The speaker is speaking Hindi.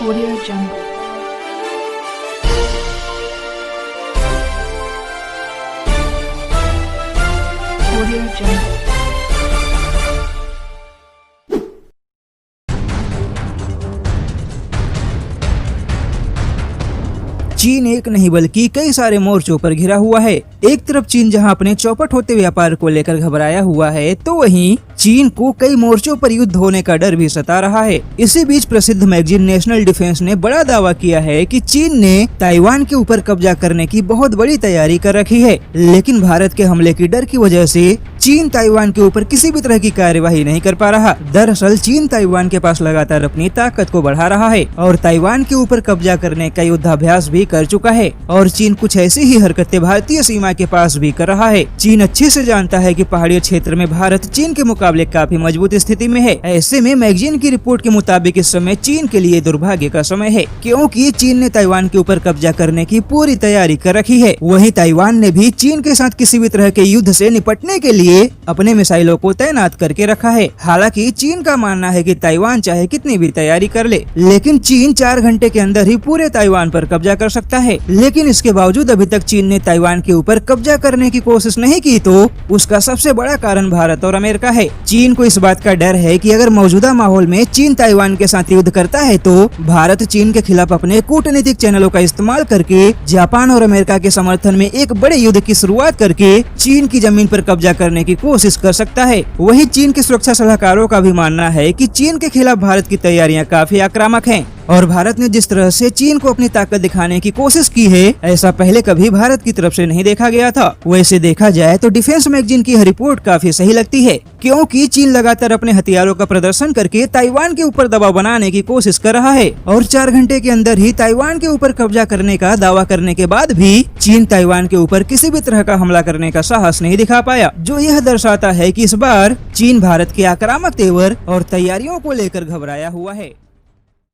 Audio Jungle. Audio Jungle. चीन एक नहीं बल्कि कई सारे मोर्चों पर घिरा हुआ है। एक तरफ चीन जहां अपने चौपट होते व्यापार को लेकर घबराया हुआ है, तो वहीं चीन को कई मोर्चों पर युद्ध होने का डर भी सता रहा है। इसी बीच प्रसिद्ध मैगजीन नेशनल डिफेंस ने बड़ा दावा किया है कि चीन ने ताइवान के ऊपर कब्जा करने की बहुत बड़ी तैयारी कर रखी है, लेकिन भारत के हमले की डर की वजह से चीन ताइवान के ऊपर किसी भी तरह की कार्यवाही नहीं कर पा रहा। दरअसल चीन ताइवान के पास लगातार अपनी ताकत को बढ़ा रहा है और ताइवान के ऊपर कब्जा करने का युद्धाभ्यास भी कर चुका है और चीन कुछ ऐसी ही हरकतें भारतीय सीमा के पास भी कर रहा है। चीन अच्छे से जानता है कि पहाड़ी क्षेत्र में भारत चीन के मुकाबले काफी मजबूत स्थिति में है। ऐसे में मैगजीन की रिपोर्ट के मुताबिक इस समय चीन के लिए दुर्भाग्य का समय है, क्योंकि चीन ने ताइवान के ऊपर कब्जा करने की पूरी तैयारी कर रखी है। वहीं ताइवान ने भी चीन के साथ किसी भी तरह के युद्ध से निपटने के लिए अपने मिसाइलों को तैनात करके रखा है। हालांकि चीन का मानना है कि ताइवान चाहे कितनी भी तैयारी कर ले, लेकिन चीन 4 घंटे के अंदर ही पूरे ताइवान पर कब्जा कर सकता है। लेकिन इसके बावजूद अभी तक चीन ने ताइवान के ऊपर कब्जा करने की कोशिश नहीं की, तो उसका सबसे बड़ा कारण भारत और अमेरिका है। चीन को इस बात का डर है कि अगर मौजूदा माहौल में चीन ताइवान के साथ युद्ध करता है, तो भारत चीन के खिलाफ अपने कूटनीतिक चैनलों का इस्तेमाल करके जापान और अमेरिका के समर्थन में एक बड़े युद्ध की शुरुआत करके चीन की जमीन पर कब्जा करने की कोशिश कर सकता है। वहीं चीन के सुरक्षा सलाहकारों का भी मानना है कि चीन के खिलाफ भारत की तैयारियां काफी आक्रामक हैं और भारत ने जिस तरह से चीन को अपनी ताकत दिखाने की कोशिश की है, ऐसा पहले कभी भारत की तरफ से नहीं देखा गया था। वैसे देखा जाए तो डिफेंस मैगजीन की रिपोर्ट काफी सही लगती है, क्योंकि चीन लगातार अपने हथियारों का प्रदर्शन करके ताइवान के ऊपर दबाव बनाने की कोशिश कर रहा है और 4 घंटे के अंदर ही ताइवान के ऊपर कब्जा करने का दावा करने के बाद भी चीन ताइवान के ऊपर किसी भी तरह का हमला करने का साहस नहीं दिखा पाया, जो यह दर्शाता है कि इस बार चीन भारत के आक्रामक तेवर और तैयारियों को लेकर घबराया हुआ है।